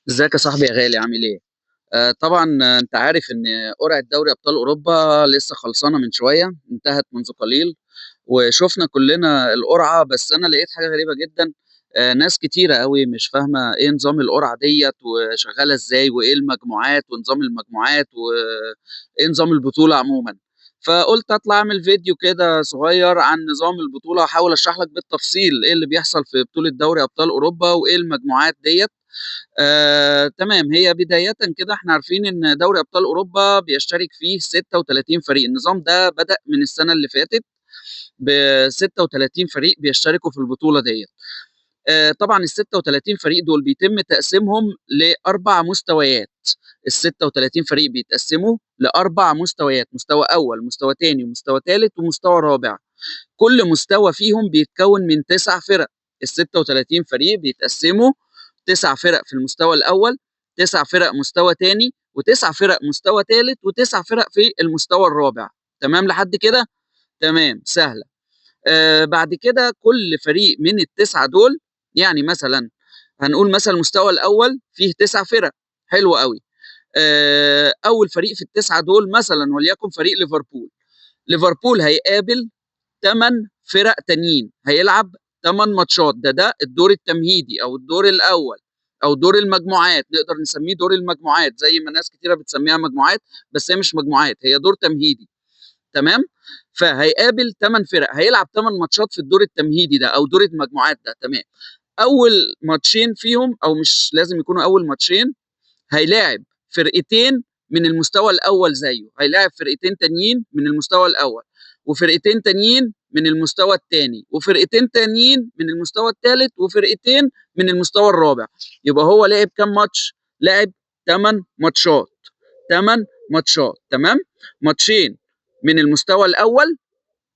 ازيك يا صاحبي يا غالي عامل ايه؟ طبعا انت عارف ان قرعه دوري ابطال اوروبا لسه خلصانه من شويه، انتهت منذ قليل وشفنا كلنا القرعه. بس انا لقيت حاجه غريبه جدا. ناس كتيره قوي مش فاهمه ايه نظام القرعه ديت وشغاله ازاي وايه المجموعات ونظام المجموعات وايه نظام البطوله عموما. فقلت اطلع اعمل فيديو كده صغير عن نظام البطوله، احاول اشرح لك بالتفصيل ايه اللي بيحصل في بطوله دوري ابطال اوروبا وايه المجموعات ديت. تمام. هي بدايةً كده إحنا عارفين إن دوري أبطال أوروبا بيشترك فيه 36 فريق، النظام ده بدأ من السنة اللي فاتت ب36 فريق بيشتركوا في البطولة ديّة. طبعًا ال36 فريق دول بيتم تقسيمهم ل4 مستويات، ال36 فريق بيتقسموا ل4 مستويات، مستوى أول، مستوى تاني، ومستوى تالت، ومستوى رابع. كل مستوى فيهم بيتكون من 9 فرق، ال36 فريق بيتقسموا 9 فرق في المستوى الأول، 9 فرق مستوى تاني، و9 فرق مستوى تالت، و9 فرق في المستوى الرابع. تمام لحد كده؟ تمام، سهلة. بعد كده كل فريق من ال9 دول، يعني مثلًا هنقول مثلًا المستوى الأول فيه 9 فرق، حلو أوي. أول فريق في ال9 دول مثلًا وليكن فريق ليفربول، ليفربول هيقابل 8 فرق تانيين، هيلعب 8 ماتشات، ده الدور التمهيدي أو الدور الأول أو دور المجموعات، نقدر نسميه دور المجموعات زي ما ناس كتيرة بتسميها مجموعات، بس هي مش مجموعات، هي دور تمهيدي. تمام؟ فهيقابل 8 فرق، هيلعب 8 ماتشات في الدور التمهيدي ده أو دور المجموعات ده. تمام. أول ماتشين فيهم أو مش لازم يكونوا أول ماتشين، هيلاعب فرقتين من المستوى الأول زيه، هيلاعب فرقتين تانيين من المستوى الأول، وفرقتين تانيين من المستوى التاني، وفرقتين تانيين من المستوى التالت، وفرقتين من المستوى الرابع. يبقى هو لعب كام ماتش؟ لعب 8 ماتشات، 8 ماتشات. تمام؟ ماتشين من المستوى الأول،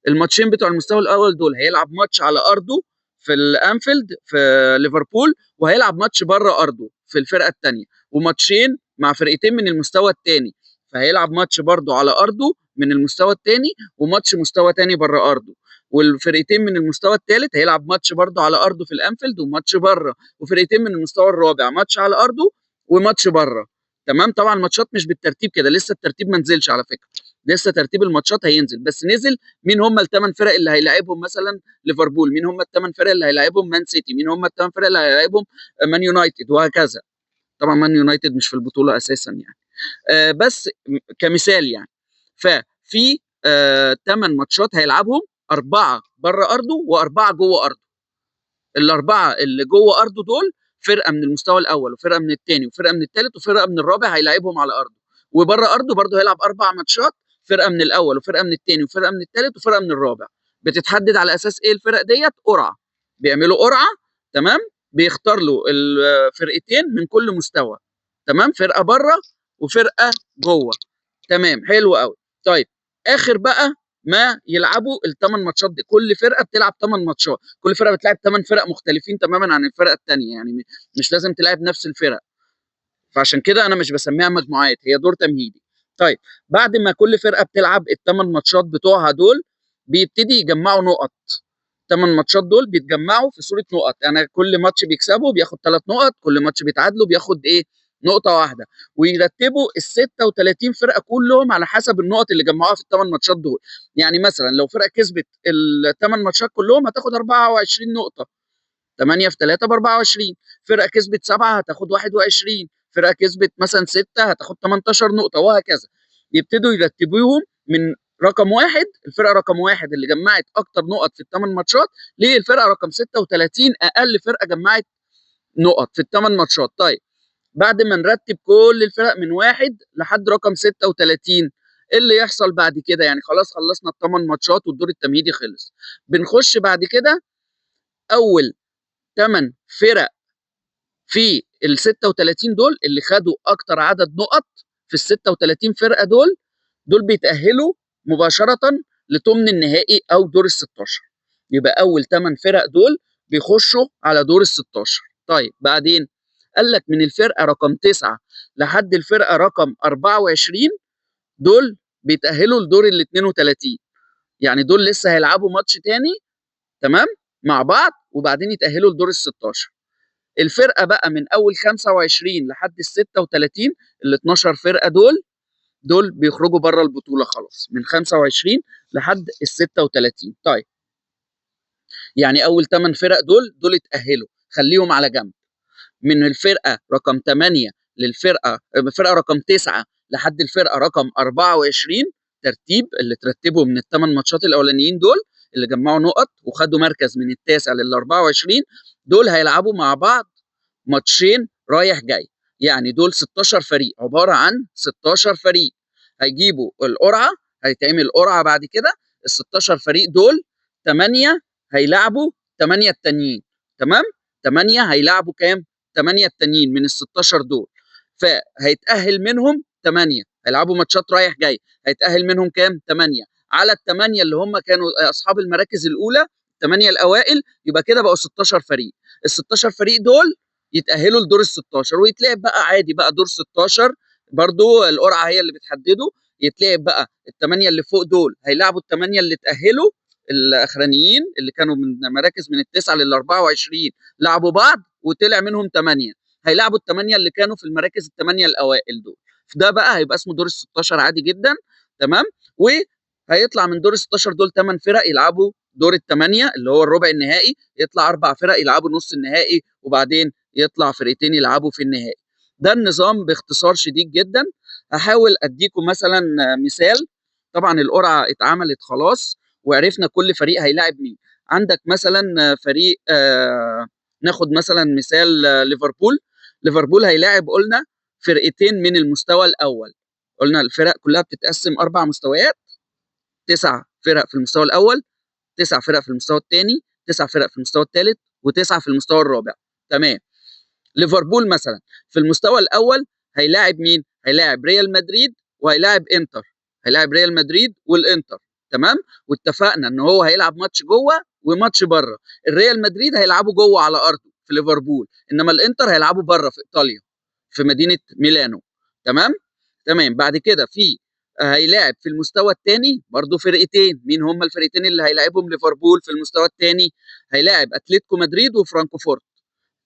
الماتشين بتوع المستوى الاول دول هيلعب ماتش على ارضه في الانفيلد في ليفربول، وهيلعب ماتش بره ارضه في الفرقه الثانيه، وماتشين مع فرقتين من المستوى الثاني، فهيلعب ماتش برضه على ارضه من المستوى الثاني وماتش مستوى ثاني بره ارضه، والفرقتين من المستوى الثالث هيلعب ماتش برضه على ارضه في الانفيلد وماتش بره، وفرقتين من المستوى الرابع ماتش على ارضه وماتش بره. تمام. طبعا الماتشات مش بالترتيب كده، لسه الترتيب ما نزلش على فكره، لسه ترتيب الماتشات هينزل، بس نزل مين هم ال8 فرق اللي هيلاعبهم مثلا ليفربول، مين هم ال8 فرق اللي هيلاعبهم مان سيتي، مين هم ال8 فرق اللي هيلاعبهم مان يونايتد، وهكذا. طبعا مان يونايتد مش في البطوله اساسا يعني. بس كمثال يعني. ففي 8 ماتشات هيلعبهم، 4 بره ارضه و4 جوه ارضه. الاربعه اللي جوه ارضه دول فرقه من المستوى الاول وفرقه من الثاني وفرقه من الثالث وفرقه من الرابع هيلاعبهم على ارضه، وبره ارضه برضه هيلعب 4 ماتشات، فرقه من الاول وفرقه من الثاني وفرقه من الثالث وفرقه من الرابع. بتتحدد على اساس ايه الفرق ديت؟ قرعه، بيعملوا قرعه. تمام. بيختار له الفرقتين من كل مستوى. تمام. فرقه بره وفرقه جوه. تمام، حلو قوي. طيب، اخر بقى ما يلعبوا ال8 ماتشات دي، كل فرقه بتلعب 8 ماتشات، كل فرقه بتلعب 8 فرق مختلفين تماما عن الفرقه الثانيه، يعني مش لازم تلعب نفس الفرق. فعشان كده انا مش بسميها مجموعات، هي دور تمهيدي. طيب، بعد ما كل فرقه بتلعب ال8 ماتشات بتوعها دول، بيبتدي يجمعوا نقط. 8 ماتشات دول بيتجمعوا في صوره نقط، يعني كل ماتش بيكسبه بياخد 3 نقط، كل ماتش بيتعادلوا بياخد ايه؟ نقطه واحده. ويرتبوا ال 36 فرقه كلهم على حسب النقط اللي جمعوها في ال8 ماتشات دول. يعني مثلا لو فرقه كسبت ال8 ماتشات كلهم هتاخد 24 نقطه، 8 في 3 ب 24. فرقه كسبت 7 هتاخد 21، فرقه كسبت مثلا 6 هتاخد 18 نقطه، وهكذا. يبتدوا يرتبوهم من رقم واحد، الفرقه رقم واحد اللي جمعت اكتر نقط في الثمان ماتشات، للفرقه رقم 36 اقل فرقه جمعت نقط في الثمان ماتشات. طيب، بعد ما نرتب كل الفرق من واحد لحد رقم 36، ايه اللي يحصل بعد كده؟ يعني خلاص خلصنا الثمان ماتشات والدور التمهيدي خلص، بنخش بعد كده اول 8 فرق في ال 36 دول اللي خدوا اكتر عدد نقط في ال 36 فرقه دول، دول بيتاهلوا مباشره لثمن النهائي او دور ال 16. يبقى اول 8 فرق دول بيخشوا على دور ال 16. طيب، بعدين قال لك من الفرقه رقم 9 لحد الفرقه رقم 24 دول بيتاهلوا لدور ال 32، يعني دول لسه هيلعبوا ماتش تاني. تمام، مع بعض، وبعدين يتاهلوا لدور ال 16. الفرقة بقى من أول 25 لحد ال36، ال12 فرقة دول بيخرجوا بره البطولة خلاص من 25 لحد ال36. طيب يعني أول 8 فرق دول اتأهلوا، خليهم على جنب. من الفرقة رقم 8 الفرقة رقم 9 لحد الفرقة رقم 24، ترتيب اللي ترتبوا من ال8 ماتشات الأولانيين دول اللي جمعوا نقط وخدوا مركز من التاسع لل24، دول هيلعبوا مع بعض ماتشين رايح جاي. يعني دول 16 فريق، عبارة عن 16 فريق هيجيبوا القرعة، هيتعمل قرعة بعد كده. ال 16 فريق دول 8 هيلعبوا 8 التانيين، تمام؟ 8 هيلعبوا كام؟ 8 التانيين من ال 16 دول، فهيتأهل منهم 8 هيلعبوا ماتشات رايح جاي، هيتأهل منهم كام؟ 8 على ال8 اللي هم كانوا أصحاب المراكز الأولى، 8 الأوائل، يبقى كده بقوا 16 فريق. ال 16 فريق دول يتأهلوا لدور ال 16 ويتلعب بقى عادي بقى دور 16، برضو القرعة هي اللي بتحدده. يتلعب بقى ال8 اللي فوق دول هيلعبوا ال8 اللي اتأهلوا الاخرانيين اللي كانوا من مراكز من التسعه لل24، لعبوا بعض وطلع منهم 8 هيلعبوا ال8 اللي كانوا في المراكز ال8 الاوائل دول. ده بقى هيبقى اسمه دور ال 16 عادي جدا، تمام؟ وهيطلع من دور ال 16 دول 8 فرق يلعبوا دور الثمانيه اللي هو الربع النهائي، يطلع 4 فرق يلعبوا نص النهائي، وبعدين يطلع فرقتين يلعبوا في النهائي. ده النظام باختصار شديد جدا. هحاول اديكم مثلا مثال. طبعا القرعه اتعملت خلاص وعرفنا كل فريق هيلاعب مين. عندك مثلا فريق ناخد مثلا مثال ليفربول هيلاعب قلنا فرقتين من المستوى الاول. قلنا الفرق كلها بتتقسم 4 مستويات، 9 فرق في المستوى الاول، 9 فرق في المستوى الثاني، 9 فرق في المستوى الثالث، و9 في المستوى الرابع، تمام؟ ليفربول مثلا في المستوى الاول هيلاعب مين؟ هيلاعب ريال مدريد وهيلاعب انتر، هيلاعب ريال مدريد والانتر، تمام؟ واتفقنا ان هو هيلعب ماتش جوه وماتش بره. الريال مدريد هيلعبوا جوه على ارضه في ليفربول، انما الانتر هيلعبوا بره في ايطاليا في مدينه ميلانو، تمام؟ تمام. بعد كده في هيلاعب في المستوى الثاني برضه فرقتين. مين هم الفرقتين اللي هيلاعبهم ليفربول في المستوى الثاني؟ هيلاعب اتلتيكو مدريد وفرانكفورت.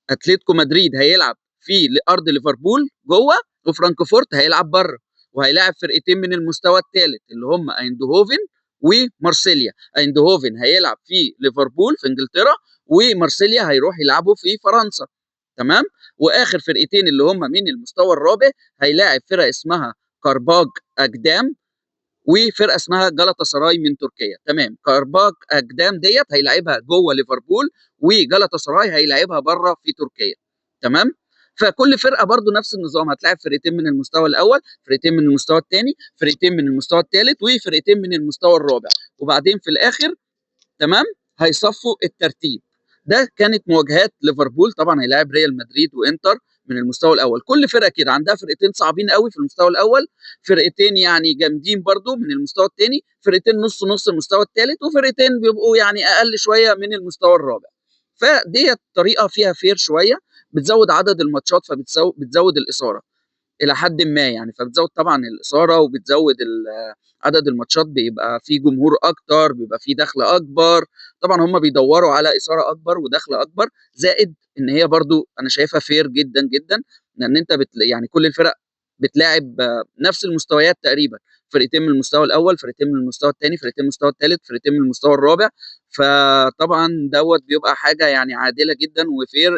اتلتيكو مدريد هيلعب في ارض ليفربول جوه، وفرانكفورت هيلعب بره، وهيلاعب فرقتين من المستوى الثالث اللي هم ايندهوفن ومارسيليا. ايندهوفن هيلعب في ليفربول في انجلترا، ومارسيليا هيروح يلعبوا في فرنسا، تمام؟ واخر فرقتين اللي هم من المستوى الرابع هيلاعب فرقه اسمها كارباج اجدام وفرقه اسمها جلطة سراي من تركيا، تمام؟ كارباك اجدام ديت هيلعبها جوه ليفربول، وجلطة سراي هيلعبها بره في تركيا، تمام؟ فكل فرقه برضو نفس النظام، هتلاعب فرقتين من المستوى الاول، فرقتين من المستوى الثاني، فرقتين من المستوى الثالث، وفرقتين من المستوى الرابع، وبعدين في الاخر تمام هيصفوا الترتيب. ده كانت مواجهات ليفربول. طبعا هيلاعب ريال مدريد وانتر من المستوى الاول. كل فرقه كده عندها فرقتين صعبين قوي في المستوى الاول، فرقتين يعني جامدين برضو من المستوى الثاني، فرقتين نص نص المستوى الثالث، وفرقتين بيبقوا يعني اقل شويه من المستوى الرابع. فديت طريقه فيها فير شويه، بتزود عدد الماتشات فبتزود الاثاره الى حد ما يعني، فبتزود طبعا الاثاره وبتزود عدد الماتشات، بيبقى في جمهور اكتر، بيبقى في دخل اكبر. طبعا هم بيدوروا على اثاره اكبر ودخل اكبر، زائد ان هي برضو انا شايفها فير جدا جدا، لان انت يعني كل الفرق بتلاعب نفس المستويات تقريبا، فرقتين من المستوى الاول، فرقتين من المستوى الثاني، فرقتين من المستوى الثالث، فرقتين من المستوى الرابع. فطبعا دوت بيبقى حاجه يعني عادله جدا وفير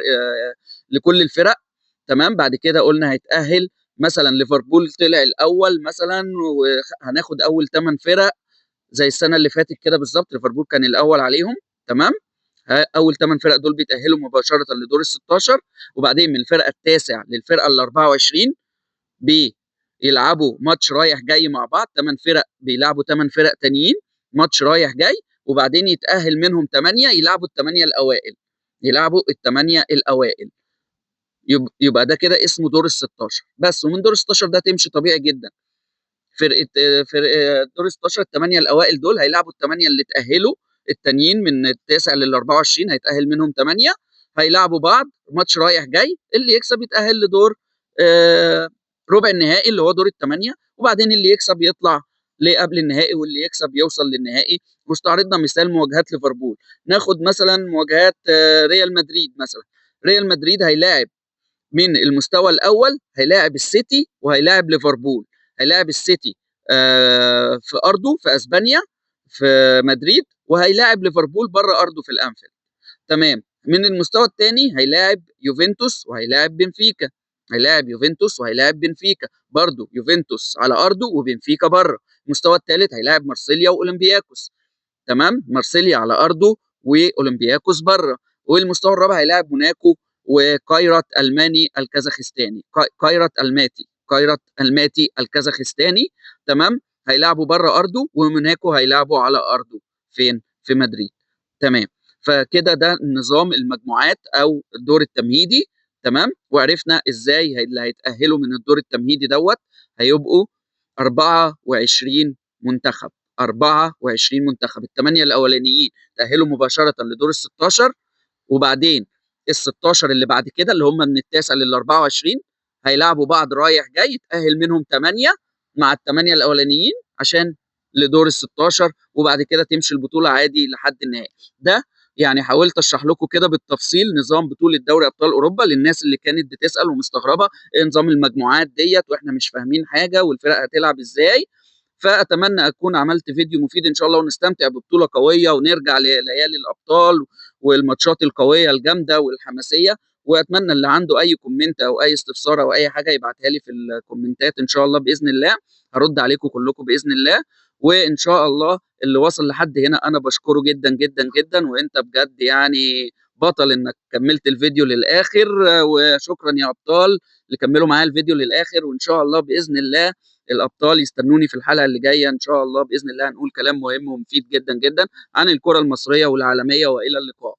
لكل الفرق، تمام؟ بعد كده قلنا هيتاهل مثلا ليفربول طلع الاول مثلا، وهناخد اول 8 فرق زي السنه اللي فاتت كده بالظبط، ليفربول كان الاول عليهم، تمام؟ اول 8 فرق دول بيتاهلوا مباشره لدور ال 16، وبعدين من الفرقه التاسع للفرقه ال 24 بيلعبوا ماتش رايح جاي مع بعض. 8 فرق بيلعبوا 8 فرق تانيين ماتش رايح جاي، وبعدين يتاهل منهم 8 يلعبوا الثمانيه الاوائل، يلعبوا الثمانيه الاوائل، يبقى ده كده اسمه دور ال 16 بس. ومن دور ال 16 ده تمشي طبيعي جدا. فرقه دور ال 16 الثمانيه الاوائل دول هيلعبوا الثمانيه اللي اتاهلوا التانيين من التاسع لل 24، هيتاهل منهم 8 هيلعبوا بعض ماتش رايح جاي، اللي يكسب يتاهل لدور ربع النهائي اللي هو دور الثمانيه، وبعدين اللي يكسب يطلع لقبل النهائي، واللي يكسب يوصل للنهائي. واستعرضنا مثال مواجهات ليفربول. ناخد مثلا مواجهات ريال مدريد مثلا. ريال مدريد هيلاعب من المستوى الاول، هيلاعب السيتي وهيلاعب ليفربول. هيلاعب السيتي في ارضه في اسبانيا في مدريد، وهيلاعب ليفربول بره ارضه في الانفيلد. تمام. من المستوى الثاني هيلاعب يوفنتوس وهيلاعب بنفيكا. هيلاعب يوفنتوس وهيلاعب بنفيكا، برضه يوفنتوس على ارضه وبنفيكا بره. المستوى الثالث هيلاعب مارسيليا واولمبياكوس. تمام، مارسيليا على ارضه واولمبياكوس بره. والمستوى الرابع هيلاعب موناكو وكايرات الماني الكازاخستاني، كايرات الماتي الكازاخستاني. تمام، هيلعبوا بره ارضه، وموناكو هيلعبوا على ارضه فين؟ في مدريد. تمام. فكده ده نظام المجموعات او الدور التمهيدي. تمام، وعرفنا ازاي اللي هيتاهلوا من الدور التمهيدي دوت هيبقوا 24 منتخب. 24 منتخب، الثمانيه الاولانيين تاهلوا مباشره لدور ال 16، وبعدين ال 16 اللي بعد كده اللي هم من التاسع لل 24 هيلعبوا بعض رايح جاي، يتاهل منهم 8 مع الثمانيه الاولانيين عشان لدور ال 16، وبعد كده تمشي البطوله عادي لحد النهائي. ده يعني حاولت اشرح لكم كده بالتفصيل نظام بطوله دوري ابطال اوروبا للناس اللي كانت بتسال ومستغربه ايه نظام المجموعات ديت واحنا مش فاهمين حاجه والفرق هتلعب ازاي. فاتمنى اكون عملت فيديو مفيد ان شاء الله، ونستمتع ببطوله قويه ونرجع لليالي الابطال والماتشات القويه الجامده والحماسيه. واتمنى اللي عنده اي كومنت او اي استفسار او اي حاجه يبعتها لي في الكومنتات ان شاء الله باذن الله، هرد عليكم كلكم باذن الله. وان شاء الله اللي وصل لحد هنا انا بشكره جدا جدا جدا، وانت بجد يعني بطل انك كملت الفيديو للاخر. وشكرا يا ابطال اللي كملوا معايا الفيديو للاخر. وان شاء الله باذن الله الابطال يستنوني في الحلقه اللي جايه ان شاء الله باذن الله، هنقول كلام مهم ومفيد جدا جدا عن الكره المصريه والعالميه. والى اللقاء.